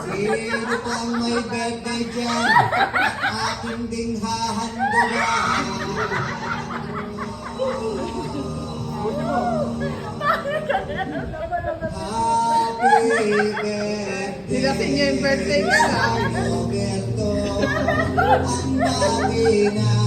Sino pang may birthday dyan at aking ding hahandulan? Happy birthday! Silasin niya yung birthday ka na. Roberto, ang dami na